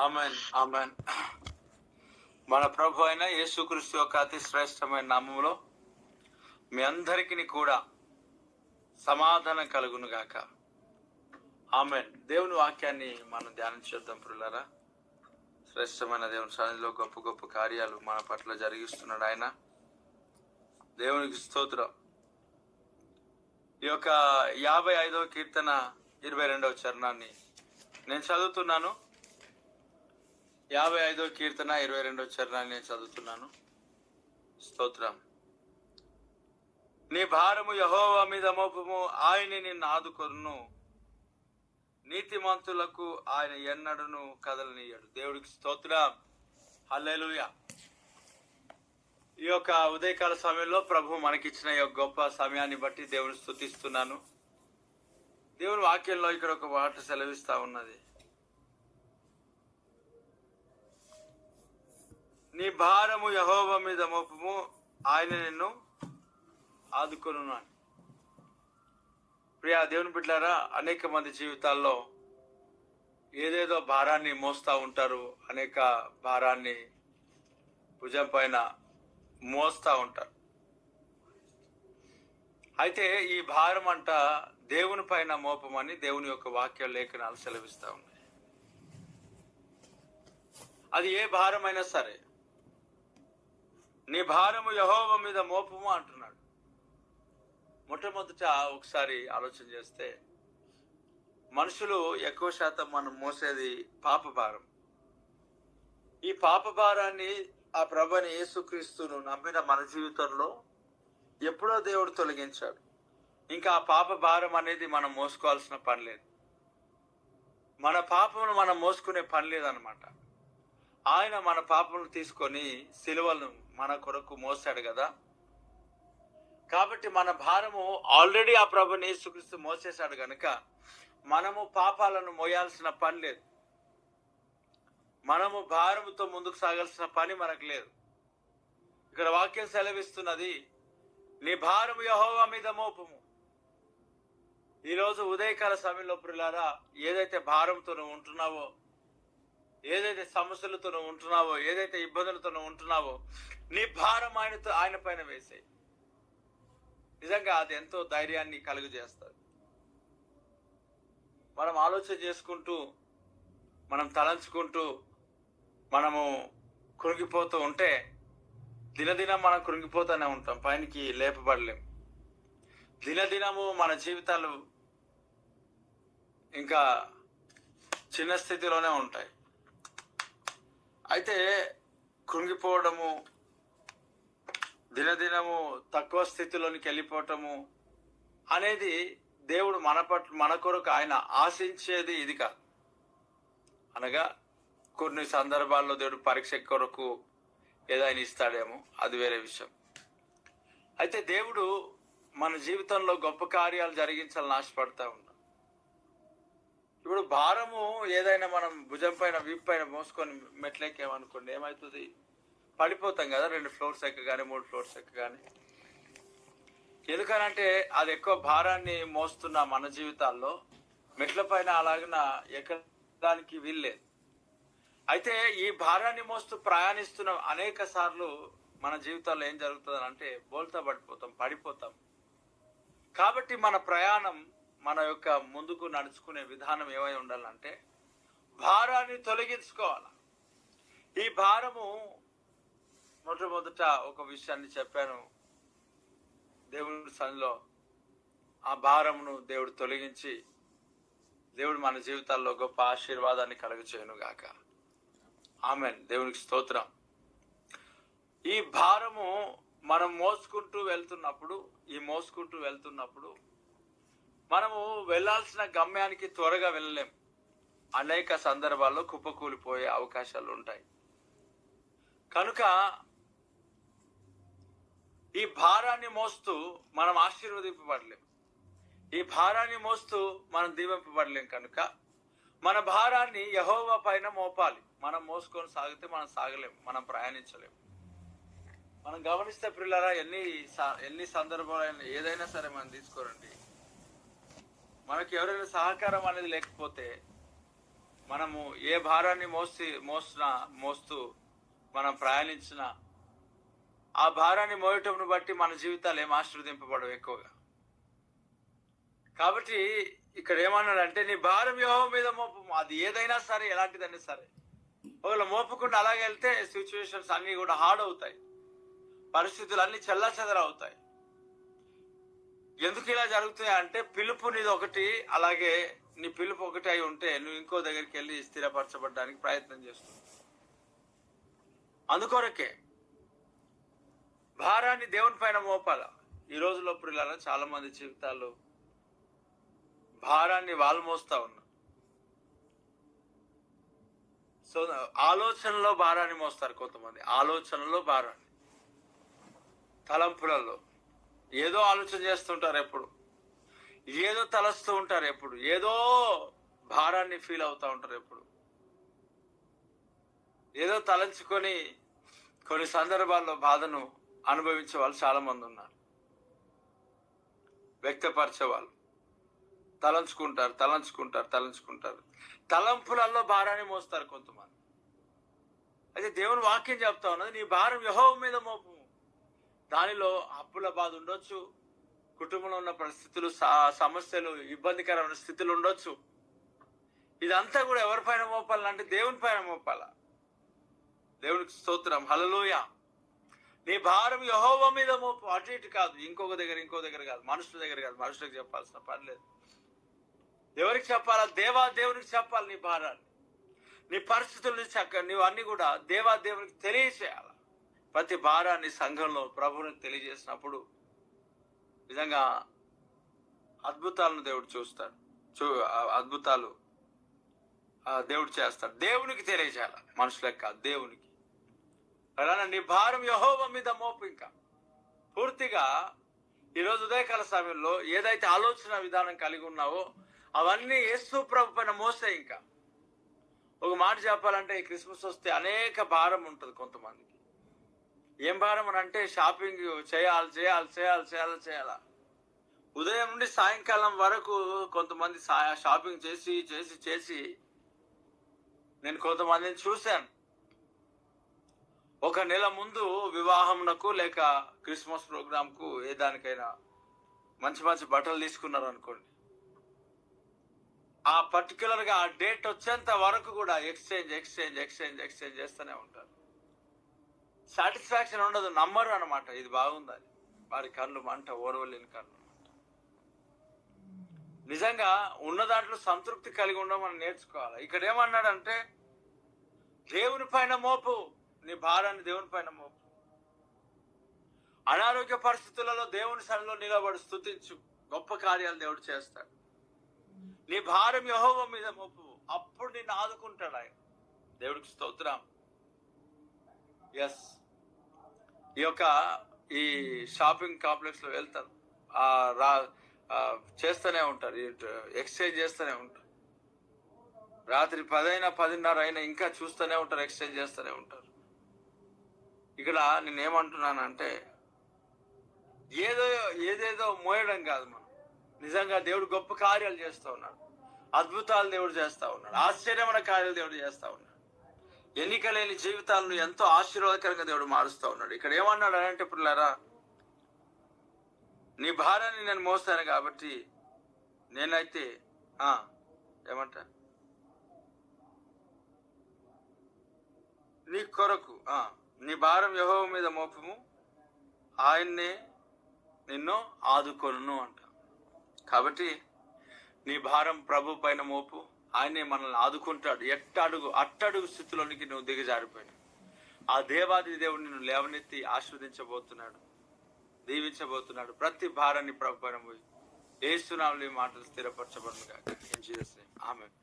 Amen amen. మన ప్రభు అయిన యేసుక్రీస్తు యొక్క అతి శ్రేష్టమైన నామములో మీ అందరికీ కూడా సమాధానం కలుగును గాక. ఆమెన్. దేవుని వాక్యాన్ని మనం ధ్యానం చేద్దాం ప్రియులారా. శ్రేష్టమైన దేవుని సన్నిధిలో గొప్ప గొప్ప కార్యాలు మన పట్ల జరిగిస్తున్నాడు ఆయన. దేవునికి స్తోత్రం. ఈ యొక్క 55వ కీర్తన 22వ చరణాన్ని నేను చదువుతున్నాను. 55వ కీర్తన 22వ చరణాన్ని నేను చదువుతున్నాను. స్తోత్రం. నీ భారము యెహోవా మీద మోపము, ఆయన నిన్ను ఆదుకొనును. నీతిమంతులకు ఆయన ఎన్నడను కదలనీయడు. దేవుడికి స్తోత్రం. హల్లెలూయా. ఈ యొక్క ఉదయకాల సమయంలో ప్రభు మనకిచ్చిన ఈ యొక్క గొప్ప సమయాన్ని బట్టి దేవుని స్తుతిస్తున్నాను. దేవుని వాక్యంలో ఇక్కడ ఒక మాట సెలవిస్తా ఉన్నది. నీ భారము యెహోవా మీద మోపము, ఆయన నిన్ను ఆదుకొనును అని. ప్రియా దేవుని బిడ్డలారా, అనేక మంది జీవితాల్లో ఏదేదో భారాన్ని మోస్తూ ఉంటారు. అనేక భారాన్ని భుజం పైన మోస్తూ ఉంటారు. అయితే ఈ భారం అంట దేవుని పైన మోపమని దేవుని యొక్క వాక్య లేఖనాలు సెలవిస్తూ ఉన్నాయి. అది ఏ భారమైనా సరే, నీ భారము యెహోవా మీద మోపము అంటున్నాడు. మొట్టమొదట ఒకసారి ఆలోచన చేస్తే, మనుషులు ఎక్కువ శాతం మనం మోసేది పాప భారం. ఈ పాప భారాన్ని ఆ ప్రభుని యేసుక్రీస్తును నమ్మిన మన జీవితంలో ఎప్పుడో దేవుడు తొలగించాడు. ఇంకా ఆ పాప భారం అనేది మనం మోసుకోవాల్సిన పని లేదు. మన పాపమును మనం మోసుకునే పని లేదనమాట. ఆయన మన పాపమును తీసుకొని సిలువను మన కొరకు మోసాడు కదా. కాబట్టి మన భారము ఆల్రెడీ ఆ ప్రభుని యేసుక్రీస్తు మోసేశాడు కనుక మనము పాపాలను మోయాల్సిన పని లేదు. మనము భారముతో ముందుకు సాగాల్సిన పని మనకు లేదు. ఇక్కడ వాక్యం సెలవిస్తున్నది, నీ భారము యెహోవా మీద మోపము. ఈరోజు ఉదయకాల సమయంలో ప్రియులారా, ఏదైతే భారంతో నువ్వు ఉంటున్నావో, ఏదైతే సమస్యలతో నువ్వు ఉంటున్నావో, ఏదైతే ఇబ్బందులతో నువ్వు ఉంటున్నావో, నీ భారం ఆయన పైన వేసేయి. నిజంగా అది ఎంతో ధైర్యాన్ని కలుగజేస్తుంది. మనం ఆలోచన చేసుకుంటూ, మనం తలంచుకుంటూ, మనము కృంగిపోతూ ఉంటే దినదినం మనం కృంగిపోతూనే ఉంటాం, పైనకి లేపబడలేం. దినదినము మన జీవితాలు ఇంకా చిన్న స్థితిలోనే ఉంటాయి. అయితే కృంగిపోవడము, దినదినము తక్కువ స్థితిలోనికి వెళ్ళిపోవటము అనేది దేవుడు మన కొరకు ఆయన ఆశించేది ఇది కాదు. అనగా కొన్ని సందర్భాల్లో దేవుడు పరీక్ష కొరకు ఏదైనా ఇస్తాడేమో, అది వేరే విషయం. అయితే దేవుడు మన జీవితంలో గొప్ప కార్యాలు జరిగించాలని ఆశపడతా ఉన్నాం. ఇప్పుడు భారము ఏదైనా మనం భుజం పైన, వీపు పైన మోసుకొని మెట్లెక్కేమనుకోండి, ఏమవుతుంది? పడిపోతాం కదా, 2 ఫ్లోర్స్ ఎక్కగానే, 3 ఫ్లోర్స్ ఎక్కగానే. ఎందుకనంటే అది ఎక్కువ భారాన్ని మోస్తున్న మన జీవితాల్లో మెట్ల పైన అలాగిన ఎక్కడానికి వీల్లేదు. అయితే ఈ భారాన్ని మోస్తూ ప్రయాణిస్తున్న అనేక సార్లు మన జీవితాల్లో ఏం జరుగుతుంది అంటే బోల్తా పడిపోతాం, పడిపోతాం. కాబట్టి మన ప్రయాణం, మన యొక్క ముందుకు నడుచుకునే విధానం ఏమై ఉండాలంటే భారాన్ని తొలగించుకోవాలి. ఈ భారము మొట్టమొదట ఒక విషయాన్ని చెప్పాను దేవుడి సన్నిధిలో, ఆ భారమును దేవుడు తొలగించి దేవుడు మన జీవితాల్లో గొప్ప ఆశీర్వాదాన్ని కలుగచేయును గాక. ఆమెన్. దేవునికి స్తోత్రం. ఈ భారము మనం మోసుకుంటూ వెళ్తున్నప్పుడు మనము వెళ్ళాల్సిన గమ్యానికి త్వరగా వెళ్ళలేం. అనేక సందర్భాల్లో కుప్పకూలిపోయే అవకాశాలు ఉంటాయి. కనుక ఈ భారాన్ని మోస్తూ మనం ఆశీర్వదింపబడలేం. ఈ భారాన్ని మోస్తూ మనం దీవింపబడలేం. కనుక మన భారాన్ని యెహోవా పైన మోపాలి. మనం మోసుకొని సాగితే మనం సాగలేం, మనం ప్రయాణించలేం. మనం గమనిస్తే ప్రియులారా, ఎన్ని సందర్భాలైనా ఏదైనా సరే మనం తీసుకోరండి, మనకి ఎవరైనా సహకారం అనేది లేకపోతే మనము ఏ భారాన్ని మోస్తూ మనం ప్రయాణించినా ఆ భారాన్ని మోయటంను బట్టి మన జీవితాలు ఏం ఆశీర్వదింపబడవు ఎక్కువగా. కాబట్టి ఇక్కడ ఏమన్నాడంటే నీ భారం యెహోవా మీద మోపు. అది ఏదైనా సరే, ఎలాంటిదైనా సరే. ఒకవేళ మోపకుండా అలాగే వెళ్తే సిచ్యువేషన్స్ అన్ని కూడా హార్డ్ అవుతాయి, పరిస్థితులు అన్ని చెల్లాచెదరవుతాయి. ఎందుకు ఇలా జరుగుతాయి అంటే పిలుపు నీది ఒకటి, అలాగే నీ పిలుపు ఒకటి అయి ఉంటే నువ్వు ఇంకో దగ్గరికి వెళ్ళి స్థిరపరచబడడానికి ప్రయత్నం చేస్తున్నావు. అందుకొరకే భారాన్ని దేవుని పైన మోపాల. ఈ రోజుల్లో పిల్లల చాలా మంది జీవితాల్లో భారాన్ని వాళ్ళు మోస్తా ఉన్నారు. సో ఆలోచనలో భారాన్ని మోస్తారు కొంతమంది, ఆలోచనలో భారాన్ని, తలంపులలో ఏదో ఆలోచన చేస్తుంటారు, ఎప్పుడు ఏదో తలస్తూ ఉంటారు, ఎప్పుడు ఏదో భారాన్ని ఫీల్ అవుతూ ఉంటారు, ఎప్పుడు ఏదో తలంచుకొని కొన్ని సందర్భాల్లో బాధను అనుభవించే వాళ్ళు చాలా మంది ఉన్నారు. వ్యక్తపరిచే వాళ్ళు తలంచుకుంటారు, తలంపులలో భారాన్ని మోస్తారు కొంతమంది. అయితే దేవుని వాక్యం చెప్తా ఉన్నది, నీ భారం యెహోవా మీద మోపు. దానిలో అప్పుల బాధ ఉండొచ్చు, కుటుంబంలో ఉన్న పరిస్థితులు, సమస్యలు, ఇబ్బందికరమైన స్థితులు ఉండొచ్చు. ఇదంతా కూడా ఎవరిపైన మోపాలంటే దేవుని పైన మోపాల. దేవునికి స్తోత్రం, హల్లెలూయా. నీ భారం యెహోవా మీద మోపు. అటు ఇటు కాదు, ఇంకో దగ్గర కాదు, మనుషుల దగ్గర కాదు. మనుషులకు చెప్పాల్సిన పని లేదు. ఎవరికి చెప్పాలా? దేవునికి చెప్పాలి నీ భారాన్ని, నీ పరిస్థితుల్ని నువ్వు అన్ని కూడా దేవునికి తెలియచేయాలి. ప్రతి భారాన్ని సంఘంలో ప్రభువునికి తెలియజేసినప్పుడు నిజంగా అద్భుతాలను దేవుడు చూస్తాడు, అద్భుతాలు దేవుడు చేస్తాడు. దేవునికి తెలియజేయాలి, మనుషులకు కాదు, దేవునికి. అలానే నీ భారం యెహోవా మీద మోపు. ఇంకా పూర్తిగా ఈరోజు ఉదయకాల సమయంలో ఏదైతే ఆలోచన విధానం కలిగి ఉన్నావో అవన్నీ యేసు ప్రభు పైన మోసే. ఇంకా ఒక మాట చెప్పాలంటే ఈ క్రిస్మస్ వస్తే అనేక భారం ఉంటుంది కొంతమందికి. ఏం భారం అని అంటే షాపింగ్ చేయాలా. ఉదయం నుండి సాయంకాలం వరకు కొంతమంది షాపింగ్ చేసి నేను కొంతమందిని చూశాను. ఒక నెల ముందు వివాహంకు లేక క్రిస్మస్ ప్రోగ్రాంకు ఏ దానికైనా మంచి బట్టలు తీసుకున్నారు అనుకోండి, ఆ పర్టికులర్ గా ఆ డేట్ వచ్చేంత వరకు కూడా ఎక్స్చేంజ్ చేస్తూనే ఉంటారు. సాటిస్ఫాక్షన్ ఉండదు, నమ్మరు అనమాట. ఇది బాగుందని వారి కళ్ళు మంట, ఓర్వలేని కళ్ళు మంట. నిజంగా ఉన్న దాంట్లో సంతృప్తి కలిగి ఉండడం మనం నేర్చుకోవాలి. ఇక్కడ ఏమన్నాడంటే దేవుని పైన మోపు, నీ భారాన్ని దేవుని పైన మోపు. అనారోగ్య పరిస్థితులలో దేవుని సన్నిధిలో నిలబడి స్తుతించు, గొప్ప కార్యాలు దేవుడు చేస్తాడు. నీ భారం యెహోవా మీద మోపు, అప్పుడు నిన్ను ఆదుకుంటాడు ఆయన. దేవుడికి స్తోత్రం. ఎస్, ఈ షాపింగ్ కాంప్లెక్స్ లో వెళ్తారు, చేస్తూనే ఉంటారు, ఎక్స్చేంజ్ చేస్తూనే ఉంటారు. రాత్రి 10 10:30 అయినా ఇంకా చూస్తూనే ఉంటారు, ఎక్స్చేంజ్ చేస్తూనే ఉంటారు. ఇక్కడ నేనేమంటున్నానంటే ఏదేదో మోయడం కాదు. మనం నిజంగా దేవుడు గొప్ప కార్యాలు చేస్తూ ఉన్నాడు, అద్భుతాలు దేవుడు చేస్తూ ఉన్నాడు, ఆశ్చర్యమైన కార్యాలు దేవుడు చేస్తూ ఉన్నాడు. ఎన్నిక లేని జీవితాలను ఎంతో ఆశీర్వాదకరంగా దేవుడు మారుస్తూ ఉన్నాడు. ఇక్కడ ఏమన్నాడు అంటే పిల్లరా, నీ భారాన్ని నేను మోస్తాను కాబట్టి నేనైతే ఏమంటా నీ కొరకు నీ భారం యెహోవా మీద మోపము, ఆయన్నే నిన్ను ఆదుకొనును అంట. కాబట్టి నీ భారం ప్రభు పైన మోపు, ఆయనే మనల్ని ఆదుకుంటాడు. అట్టడుగు స్థితిలోనికి నువ్వు దిగజారిపోయినా ఆ దేవాది దేవుడు నిన్ను లేవనెత్తి ఆశీర్వదించబోతున్నాడు, దీవించబోతున్నాడు. ప్రతి భారాన్ని ప్రభు పైన పోయి యేసు నామములో ఈ మాటలు స్థిరపరచబడును గాక. In Jesus name, amen.